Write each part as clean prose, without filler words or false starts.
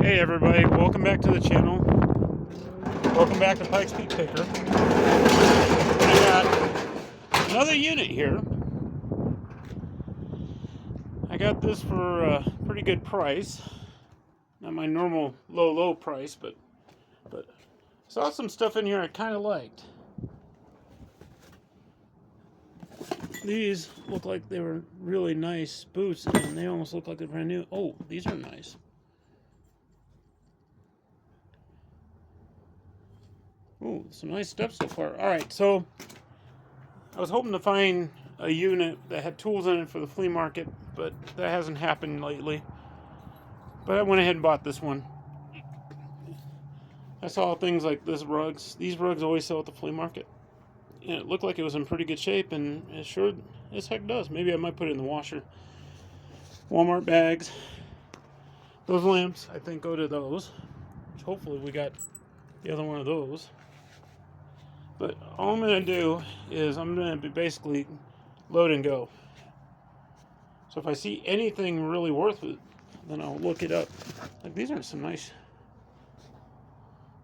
Hey everybody, welcome back to the channel. Welcome back to Pike's Peak Picker. I got another unit here. I got this for a pretty good price. Not my normal low price, but saw some stuff in here I kind of liked. These look like they were really nice boots, and they almost look like they're brand new. Oh, these are nice. Ooh, some nice stuff so far. Alright, so I was hoping to find a unit that had tools in it for the flea market, but that hasn't happened lately. But I went ahead and bought this one. I saw things like this rugs. These rugs always sell at the flea market. And it looked like it was in pretty good shape, and it sure as heck does. Maybe I might put it in the washer. Walmart bags. Those lamps, I think, go to those. Which hopefully we got the other one of those. But all I'm going to do is I'm going to be basically load and go. So if I see anything really worth it, then I'll look it up. Like, these are some nice.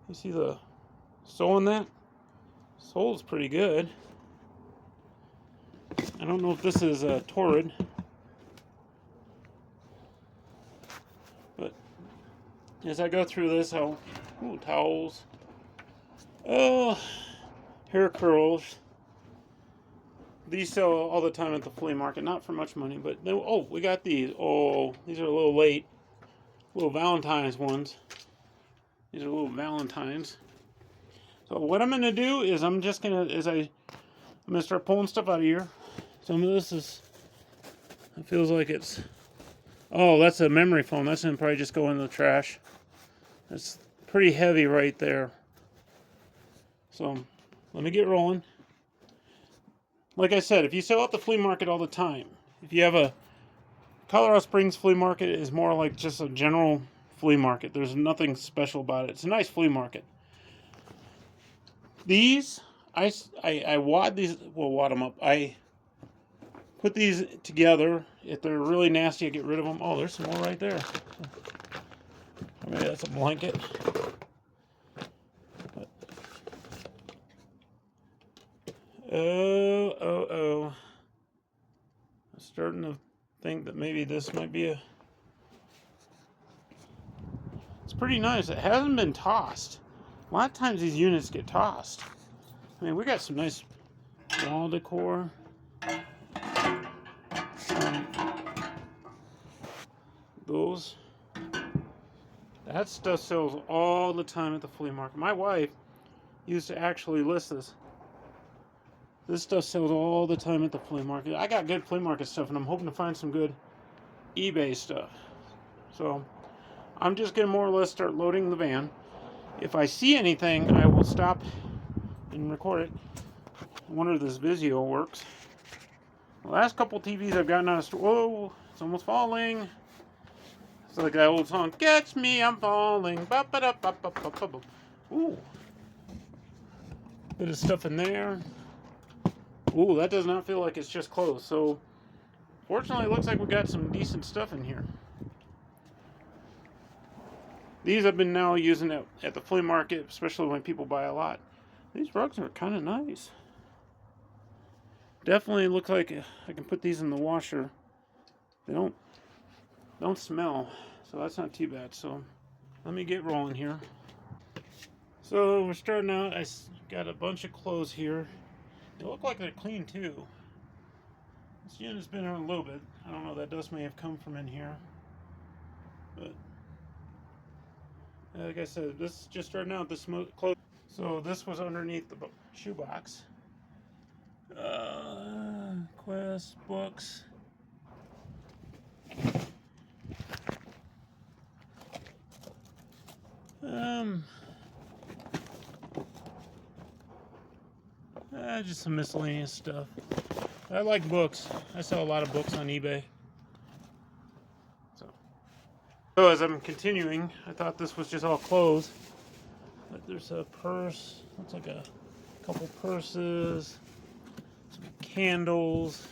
You see the sole in that? Sole is pretty good. I don't know if this is Torrid. But as I go through this, I'll... Ooh, towels. Oh, hair curls. These sell all the time at the flea market. Not for much money, but... Oh, we got these. Oh, these are a little late. Little Valentine's ones. These are little Valentines. So what I'm going to do is I'm just going to... I'm going to start pulling stuff out of here. Some of this is... It feels like it's... Oh, that's a memory foam. That's going to probably just go in the trash. That's pretty heavy right there. So, let me get rolling. Like I said, if you sell at the flea market all the time, if you have a... Colorado Springs flea market is more like just a general flea market. There's nothing special about it. It's a nice flea market. These, I wad these, well, wad them up. I put these together. If they're really nasty, I get rid of them. Oh, there's some more right there. Maybe that's a blanket. Oh. I'm starting to think that maybe this might be a... It's pretty nice. It hasn't been tossed. A lot of times these units get tossed. I mean, we got some nice wall decor. Those. That stuff sells all the time at the flea market. My wife used to actually list this. This stuff sells all the time at the flea market. I got good flea market stuff, and I'm hoping to find some good eBay stuff. So, I'm just going to more or less start loading the van. If I see anything, I will stop and record it. I wonder if this Vizio works. The last couple TVs I've gotten out of store... Whoa, it's almost falling. It's like that old song, Catch Me, I'm Falling. Ooh. Bit of stuff in there. Ooh, that does not feel like it's just closed. So, fortunately, it looks like we got some decent stuff in here. These I've been now using at the flea market, especially when people buy a lot. These rugs are kind of nice. Definitely look like I can put these in the washer. They don't smell, so that's not too bad. So, let me get rolling here. So, we're starting out. I got a bunch of clothes here. They look like they're clean too. This unit's been around a little bit. I don't know, that dust may have come from in here. But, like I said, this is just starting out. This clothes. So this was underneath the shoebox. Quest, books. Just some miscellaneous stuff. I like books. I sell a lot of books on eBay. So as I'm continuing, I thought this was just all clothes. But there's a purse. Looks like a couple purses. Some candles.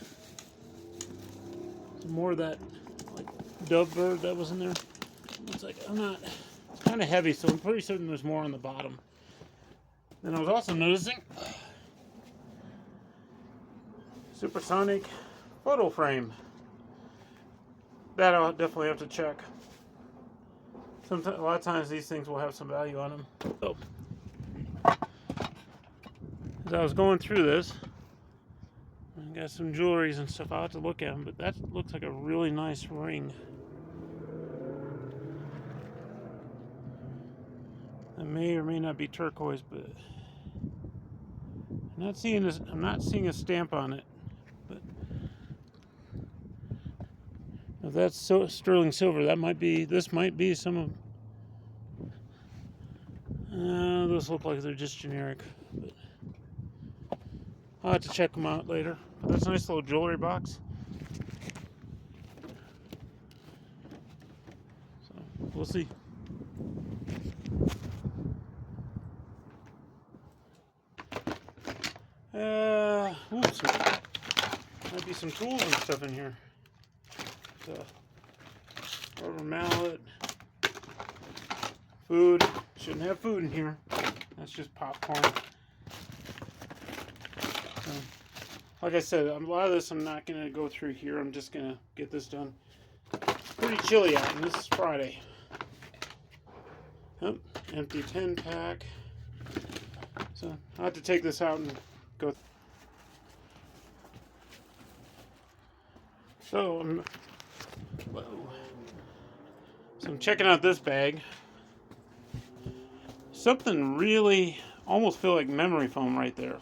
Some more of that like dove bird that was in there. Looks like I'm not kind of heavy, so I'm pretty certain there's more on the bottom. Then I was also noticing supersonic photo frame. That I'll definitely have to check. Sometimes, a lot of times these things will have some value on them. So, as I was going through this, I got some jewelries and stuff. I'll have to look at them, but that looks like a really nice ring. It may or may not be turquoise, but I'm not seeing this. I'm not seeing a stamp on it. But if that's sterling silver, that might be. This might be some of. Those look like they're just generic. But I'll have to check them out later. But that's a nice little jewelry box. So we'll see. Might be some tools and stuff in here. So, rubber mallet, food. Shouldn't have food in here. That's just popcorn. So, like I said, a lot of this I'm not going to go through here. I'm just going to get this done. It's pretty chilly out, and this is Friday. Oh, empty 10 pack. So, I'll have to take this out and go. So I'm checking out this bag. Something really almost feel like memory foam right there.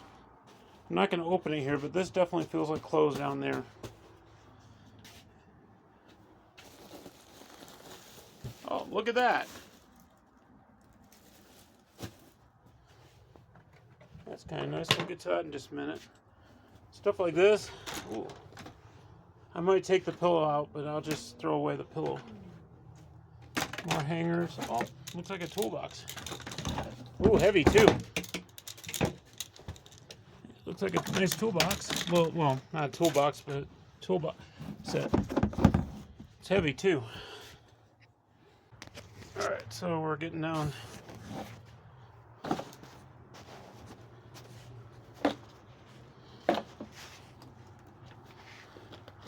I'm not going to open it here, but this definitely feels like clothes down there. Oh, look at that. That's kind of nice. We'll get to that in just a minute. Stuff like this. Ooh. I might take the pillow out, but I'll just throw away the pillow. More hangers. Oh, looks like a toolbox. Ooh, heavy too. Looks like a nice toolbox. Well, not a toolbox, but a toolbox set. It's heavy too. All right, so we're getting down.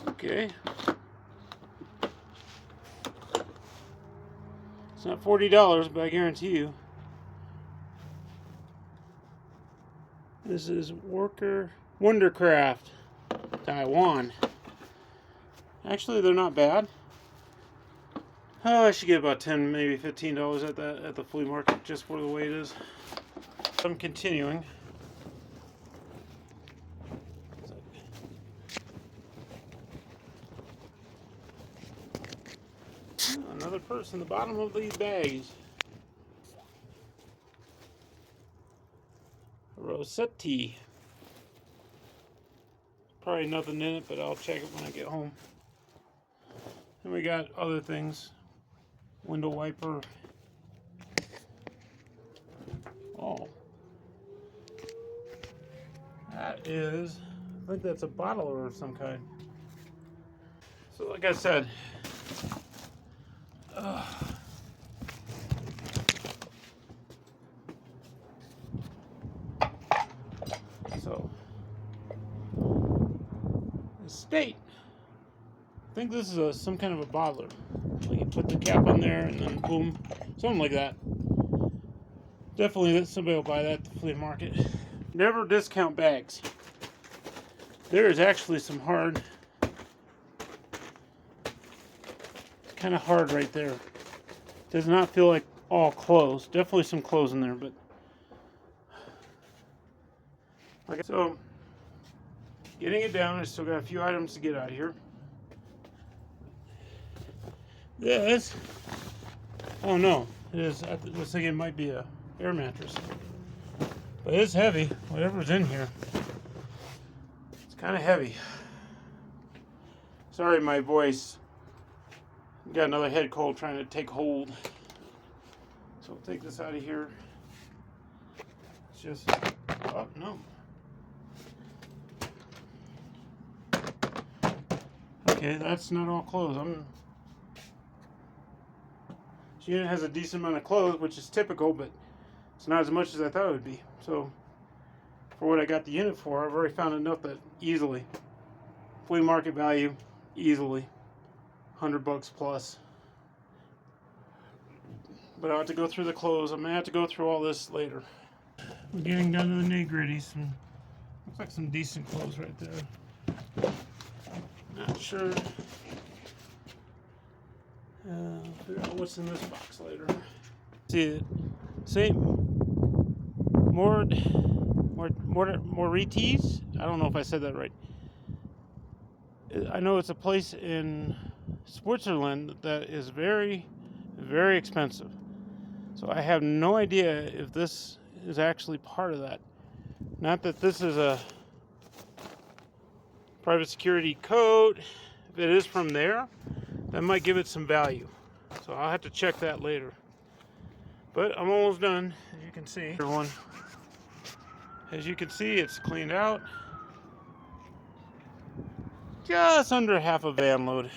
Okay. It's not $40, but I guarantee you. This is Wondercraft, Taiwan. Actually, they're not bad. Oh, I should get about $10, maybe $15 at the flea market just for the way it is. I'm continuing. Another purse in the bottom of these bags. Rossetti. Probably nothing in it, but I'll check it when I get home. And we got other things. Window wiper. Oh. That is, I think that's a bottle of some kind. So like I said, so the state. I think this is some kind of a bottler. Like you put the cap on there and then boom, something like that. Definitely somebody will buy that at the flea market. Never discount bags. There is actually some hard, kind of hard right there. Does not feel like all clothes. Definitely some clothes in there, but okay. So getting it down, I still got a few items to get out of here. This, oh no, it is. I was thinking it might be a air mattress, but it's heavy. Whatever's in here, it's kind of heavy. Sorry, my voice. Got another head cold trying to take hold. So I'll take this out of here. It's just, oh no. Okay, that's not all clothes. This unit has a decent amount of clothes, which is typical, but it's not as much as I thought it would be. So for what I got the unit for, I've already found enough that easily, flea market value, easily, $100 plus. But I'll have to go through the clothes. I'm gonna have to go through all this later. We're getting down to the nitty-gritty. Looks like some decent clothes right there. Not sure. I'll figure out what's in this box later. See it? St. Morites? I don't know if I said that right. I know it's a place in Switzerland that is very, very expensive. So I have no idea if this is actually part of that. Not that this is a private security code. If it is from there, that might give it some value. So I'll have to check that later. But I'm almost done, as you can see. Everyone, as you can see, it's cleaned out. Just under half a van load.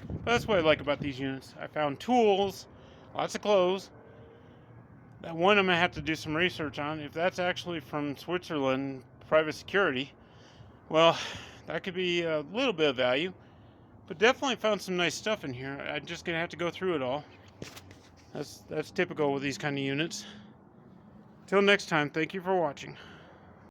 But that's what I like about these units. I found tools, lots of clothes. That one I'm going to have to do some research on. If that's actually from Switzerland, private security, well, that could be a little bit of value. But definitely found some nice stuff in here. I'm just going to have to go through it all. That's typical with these kind of units. Till next time, thank you for watching.